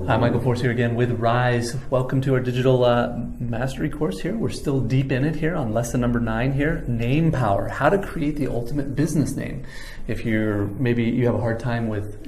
Hi, Michael Force here again with Rise. Welcome to our digital mastery course here. We're still deep in it here on lesson number 9 here, name power, how to create the ultimate business name. If maybe you have a hard time with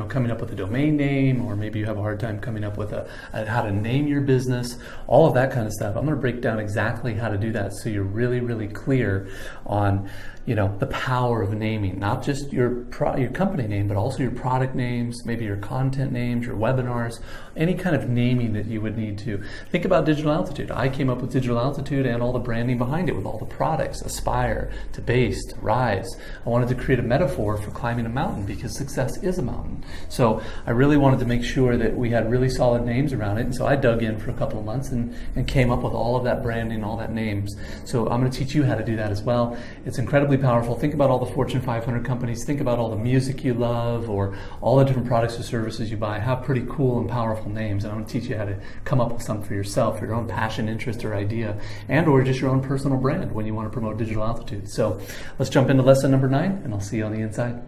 coming up with a domain name, or maybe you have a hard time coming up with how to name your business, all of that kind of stuff. I'm going to break down exactly how to do that so you're really, really clear on the power of naming, not just your company name, but also your product names, maybe your content names, your webinars, any kind of naming that you would need to. Think about Digital Altitude. I came up with Digital Altitude and all the branding behind it with all the products, Aspire, to Base, to Rise. I wanted to create a metaphor for climbing a mountain because success is a mountain. So I really wanted to make sure that we had really solid names around it. And so I dug in for a couple of months and came up with all of that branding, all that names. So I'm going to teach you how to do that as well. It's incredibly powerful. Think about all the Fortune 500 companies. Think about all the music you love or all the different products or services you buy. Have pretty cool and powerful names. And I'm going to teach you how to come up with some for yourself, your own passion, interest, or idea, and or just your own personal brand when you want to promote Digital Altitude. So let's jump into lesson number 9, and I'll see you on the inside.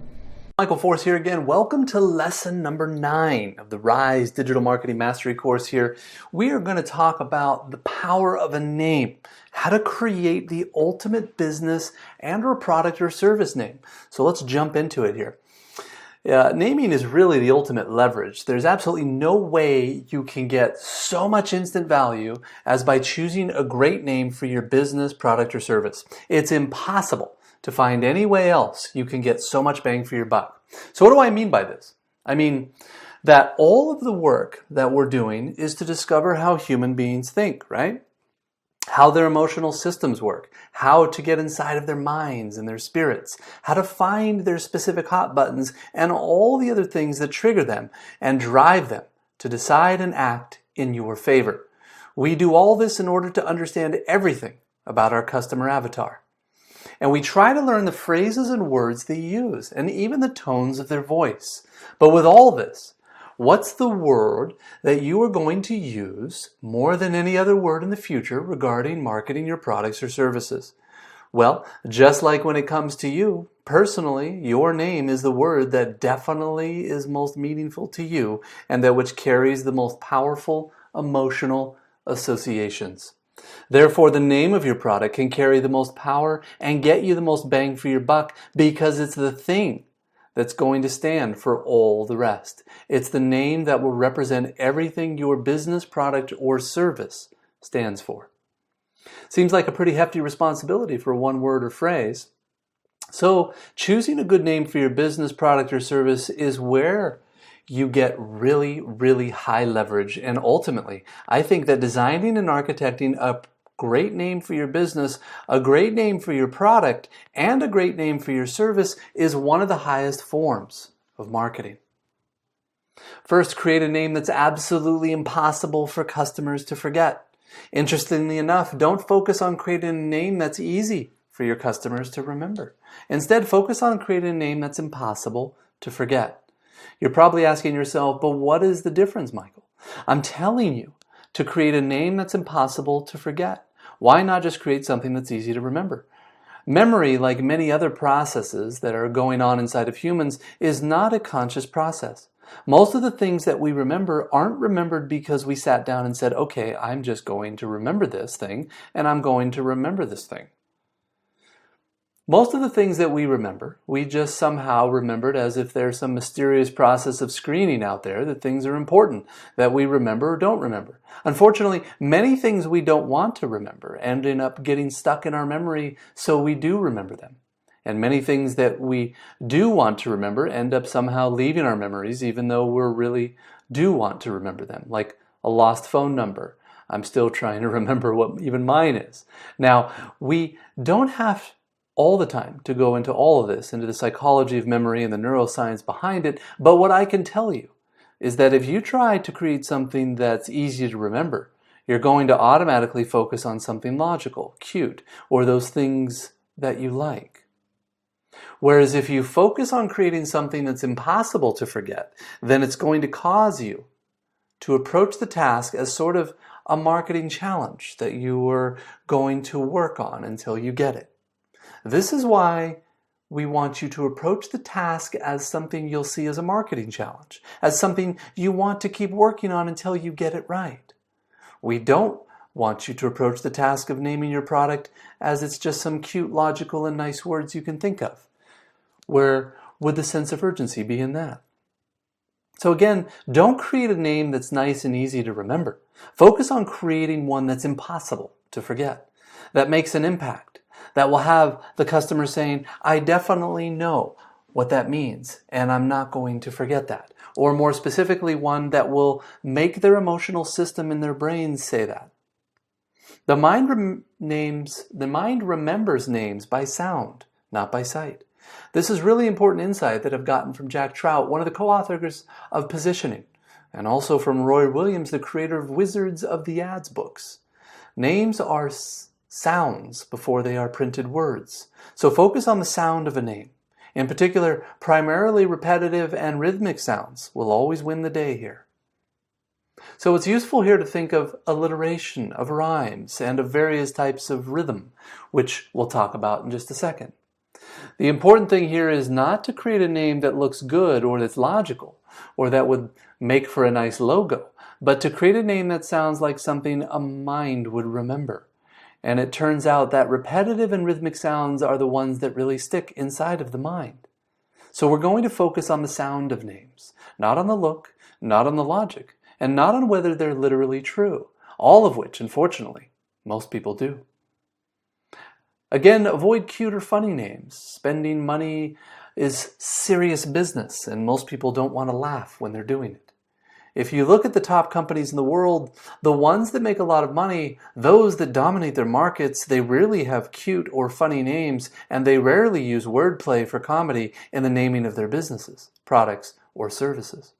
Michael Force here again. Welcome to lesson number 9 of the Rise Digital Marketing Mastery course here. We are going to talk about the power of a name, how to create the ultimate business and or product or service name. So let's jump into it here. Naming is really the ultimate leverage. There's absolutely no way you can get so much instant value as by choosing a great name for your business, product, or service. It's impossible to find any way else you can get so much bang for your buck. So what do I mean by this? I mean that all of the work that we're doing is to discover how human beings think, right? How their emotional systems work, how to get inside of their minds and their spirits, how to find their specific hot buttons and all the other things that trigger them and drive them to decide and act in your favor. We do all this in order to understand everything about our customer avatar. And we try to learn the phrases and words they use and even the tones of their voice. But with all this, what's the word that you are going to use more than any other word in the future regarding marketing your products or services? Well, just like when it comes to you, personally, your name is the word that definitely is most meaningful to you and that which carries the most powerful emotional associations. Therefore, the name of your product can carry the most power and get you the most bang for your buck because it's the thing that's going to stand for all the rest. It's the name that will represent everything your business, product, or service stands for. Seems like a pretty hefty responsibility for one word or phrase. So choosing a good name for your business, product, or service is where you get really, really high leverage. And ultimately, I think that designing and architecting a great name for your business, a great name for your product, and a great name for your service is one of the highest forms of marketing. First, create a name that's absolutely impossible for customers to forget. Interestingly enough, don't focus on creating a name that's easy for your customers to remember. Instead, focus on creating a name that's impossible to forget. You're probably asking yourself, but what is the difference, Michael? I'm telling you to create a name that's impossible to forget. Why not just create something that's easy to remember? Memory, like many other processes that are going on inside of humans, is not a conscious process. Most of the things that we remember aren't remembered because we sat down and said, okay, I'm just going to remember this thing, and I'm going to remember this thing. Most of the things that we remember, we just somehow remembered as if there's some mysterious process of screening out there that things are important that we remember or don't remember. Unfortunately, many things we don't want to remember ending up getting stuck in our memory, so we do remember them. And many things that we do want to remember end up somehow leaving our memories, even though we really do want to remember them, like a lost phone number. I'm still trying to remember what even mine is. Now, we don't have all the time to go into all of this, into the psychology of memory and the neuroscience behind it, but what I can tell you is that if you try to create something that's easy to remember, you're going to automatically focus on something logical, cute, or those things that you like. Whereas if you focus on creating something that's impossible to forget, then it's going to cause you to approach the task as sort of a marketing challenge that you are going to work on until you get it. This is why we want you to approach the task as something you'll see as a marketing challenge, as something you want to keep working on until you get it right. We don't want you to approach the task of naming your product as it's just some cute, logical, and nice words you can think of. Where would the sense of urgency be in that? So again, don't create a name that's nice and easy to remember. Focus on creating one that's impossible to forget, that makes an impact, that will have the customer saying, I definitely know what that means, and I'm not going to forget that. Or more specifically, one that will make their emotional system in their brains say that. The mind remembers names by sound, not by sight. This is really important insight that I've gotten from Jack Trout, one of the co-authors of Positioning, and also from Roy Williams, the creator of Wizards of the Ads books. Names are sounds before they are printed words. So focus on the sound of a name. In particular, primarily repetitive and rhythmic sounds will always win the day here. So it's useful here to think of alliteration, of rhymes, and of various types of rhythm, which we'll talk about in just a second. The important thing here is not to create a name that looks good or that's logical, or that would make for a nice logo, but to create a name that sounds like something a mind would remember. And it turns out that repetitive and rhythmic sounds are the ones that really stick inside of the mind. So we're going to focus on the sound of names, not on the look, not on the logic, and not on whether they're literally true, all of which, unfortunately, most people do. Again, avoid cute or funny names. Spending money is serious business, and most people don't want to laugh when they're doing it. If you look at the top companies in the world, the ones that make a lot of money, those that dominate their markets, they rarely have cute or funny names, and they rarely use wordplay for comedy in the naming of their businesses, products, or services.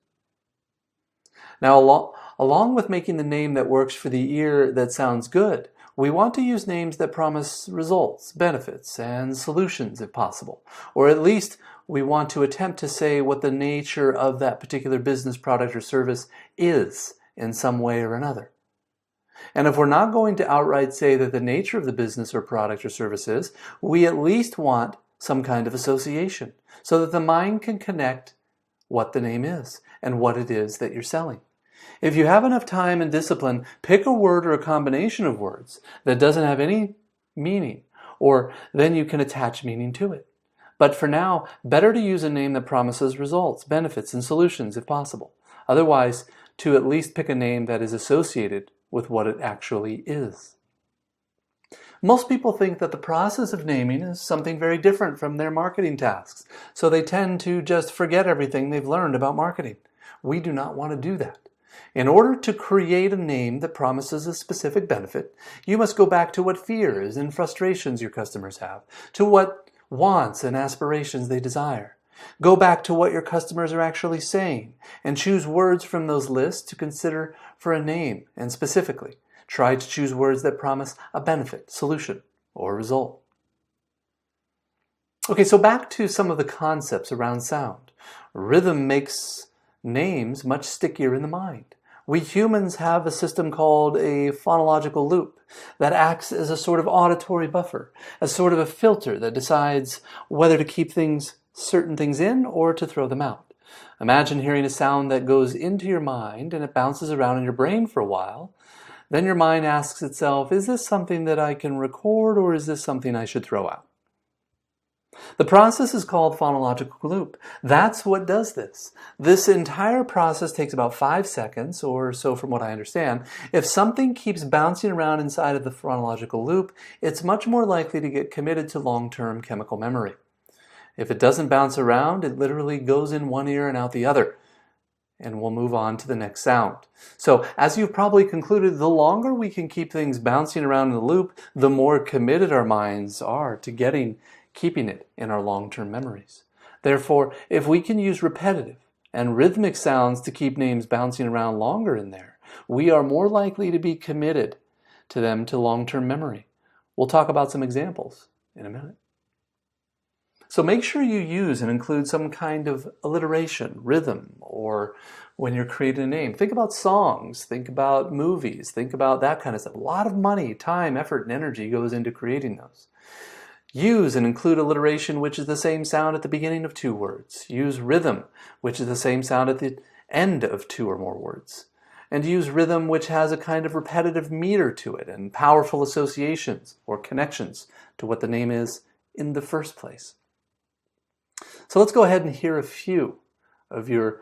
Now, along with making the name that works for the ear that sounds good, we want to use names that promise results, benefits, and solutions if possible. Or at least we want to attempt to say what the nature of that particular business, product, or service is in some way or another. And if we're not going to outright say that the nature of the business or product or service is, we at least want some kind of association so that the mind can connect what the name is and what it is that you're selling. If you have enough time and discipline, pick a word or a combination of words that doesn't have any meaning, or then you can attach meaning to it. But for now, better to use a name that promises results, benefits, and solutions if possible. Otherwise, to at least pick a name that is associated with what it actually is. Most people think that the process of naming is something very different from their marketing tasks, so they tend to just forget everything they've learned about marketing. We do not want to do that. In order to create a name that promises a specific benefit, you must go back to what fears and frustrations your customers have, to what wants and aspirations they desire. Go back to what your customers are actually saying, and choose words from those lists to consider for a name, and specifically, try to choose words that promise a benefit, solution, or result. Okay, so back to some of the concepts around sound. Rhythm makes names much stickier in the mind. We humans have a system called a phonological loop that acts as a sort of auditory buffer, a sort of a filter that decides whether to keep certain things in or to throw them out. Imagine hearing a sound that goes into your mind and it bounces around in your brain for a while. Then your mind asks itself, is this something that I can record or is this something I should throw out? The process is called phonological loop. That's what does this. This entire process takes about 5 seconds or so from what I understand. If something keeps bouncing around inside of the phonological loop, it's much more likely to get committed to long-term chemical memory. If it doesn't bounce around, it literally goes in one ear and out the other. And we'll move on to the next sound. So, as you've probably concluded, the longer we can keep things bouncing around in the loop, the more committed our minds are to keeping it in our long-term memories. Therefore, if we can use repetitive and rhythmic sounds to keep names bouncing around longer in there, we are more likely to be committed to them to long-term memory. We'll talk about some examples in a minute. So make sure you use and include some kind of alliteration, rhythm, or when you're creating a name. Think about songs, think about movies, think about that kind of stuff. A lot of money, time, effort, and energy goes into creating those. Use and include alliteration, which is the same sound at the beginning of two words. Use rhythm, which is the same sound at the end of two or more words. And use rhythm, which has a kind of repetitive meter to it and powerful associations or connections to what the name is in the first place. So let's go ahead and hear a few of your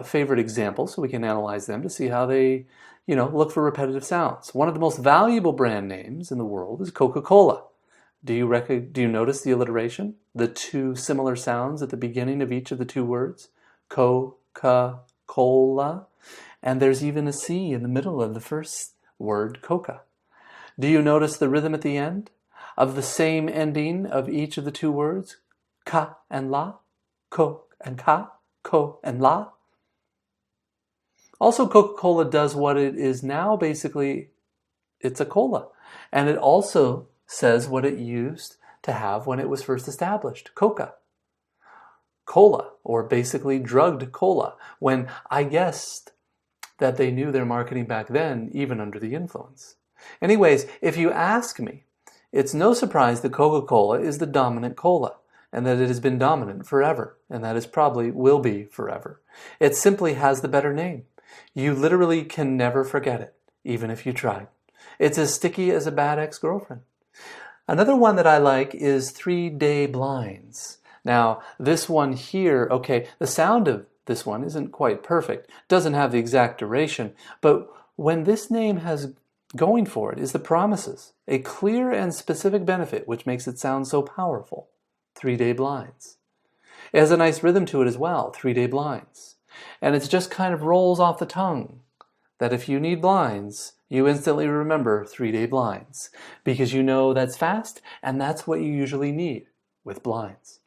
favorite examples so we can analyze them to see how they, look for repetitive sounds. One of the most valuable brand names in the world is Coca-Cola. Do you notice the alliteration? The two similar sounds at the beginning of each of the two words? Coca-Cola. And there's even a C in the middle of the first word, coca. Do you notice the rhythm at the end of the same ending of each of the two words? Ka and la, ko and ka, ko and la. Also, Coca-Cola does what it is now, basically, it's a cola. And it also says what it used to have when it was first established, coca. Cola, or basically drugged cola, when I guessed that they knew their marketing back then, even under the influence. Anyways, if you ask me, it's no surprise that Coca-Cola is the dominant cola, and that it has been dominant forever, and that it probably will be forever. It simply has the better name. You literally can never forget it, even if you tried. It's as sticky as a bad ex-girlfriend. Another one that I like is 3-day blinds. Now, this one here, okay, the sound of this one isn't quite perfect, doesn't have the exact duration, but when this name has going for it is the promises, a clear and specific benefit which makes it sound so powerful. 3-day blinds. It has a nice rhythm to it as well, 3-day blinds. And it just kind of rolls off the tongue that if you need blinds, you instantly remember 3-day blinds because you know that's fast and that's what you usually need with blinds.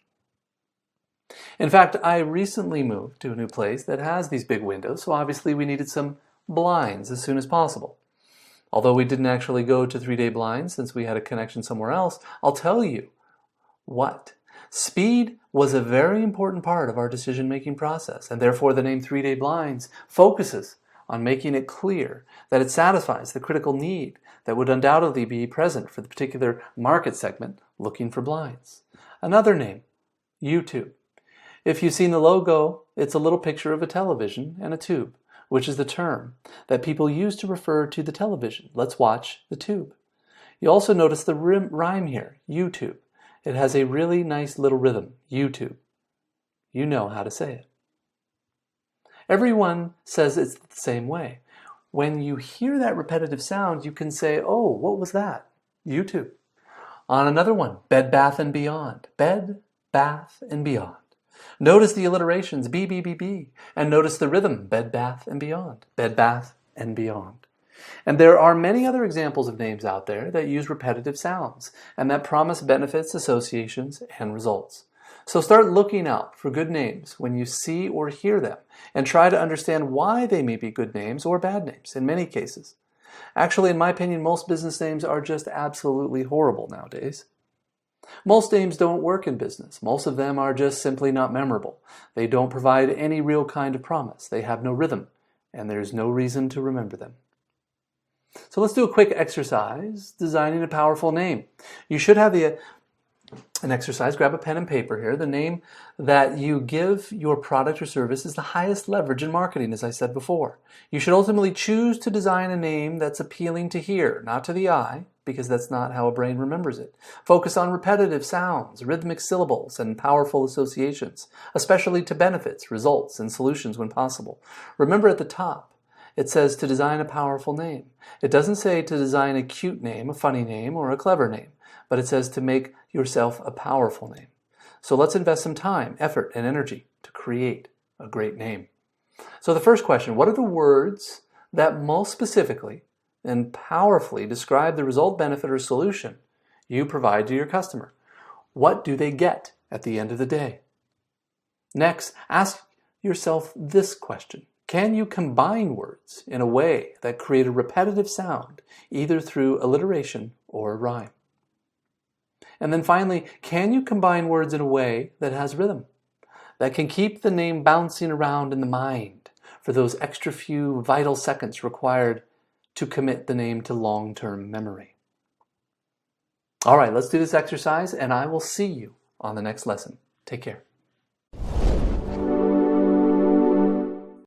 In fact, I recently moved to a new place that has these big windows, so obviously we needed some blinds as soon as possible. Although we didn't actually go to 3-day blinds since we had a connection somewhere else, I'll tell you what. Speed was a very important part of our decision-making process, and therefore the name 3-day blinds focuses on making it clear that it satisfies the critical need that would undoubtedly be present for the particular market segment looking for blinds. Another name, YouTube. If you've seen the logo, it's a little picture of a television and a tube, which is the term that people use to refer to the television. Let's watch the tube. You also notice the rhyme here, YouTube. It has a really nice little rhythm, YouTube. You know how to say it. Everyone says it's the same way. When you hear that repetitive sound, you can say, oh, what was that? YouTube. On another one, Bed, Bath, and Beyond. Bed, Bath, and Beyond. Notice the alliterations, B, B, B, B, and notice the rhythm, Bed, Bath, and Beyond. Bed, Bath, and Beyond. And there are many other examples of names out there that use repetitive sounds and that promise benefits, associations, and results. So start looking out for good names when you see or hear them and try to understand why they may be good names or bad names in many cases. Actually, in my opinion, most business names are just absolutely horrible nowadays. Most names don't work in business. Most of them are just simply not memorable. They don't provide any real kind of promise. They have no rhythm, and there's no reason to remember them. So let's do a quick exercise, designing a powerful name. You should have an exercise. Grab a pen and paper here. The name that you give your product or service is the highest leverage in marketing, as I said before. You should ultimately choose to design a name that's appealing to hear, not to the eye, because that's not how a brain remembers it. Focus on repetitive sounds, rhythmic syllables, and powerful associations, especially to benefits, results, and solutions when possible. Remember at the top, it says to design a powerful name. It doesn't say to design a cute name, a funny name, or a clever name, but it says to make yourself a powerful name. So let's invest some time, effort, and energy to create a great name. So the first question, what are the words that most specifically and powerfully describe the result, benefit, or solution you provide to your customer? What do they get at the end of the day? Next, ask yourself this question. Can you combine words in a way that create a repetitive sound, either through alliteration or rhyme? And then finally, can you combine words in a way that has rhythm, that can keep the name bouncing around in the mind for those extra few vital seconds required to commit the name to long-term memory? All right, let's do this exercise, and I will see you on the next lesson. Take care.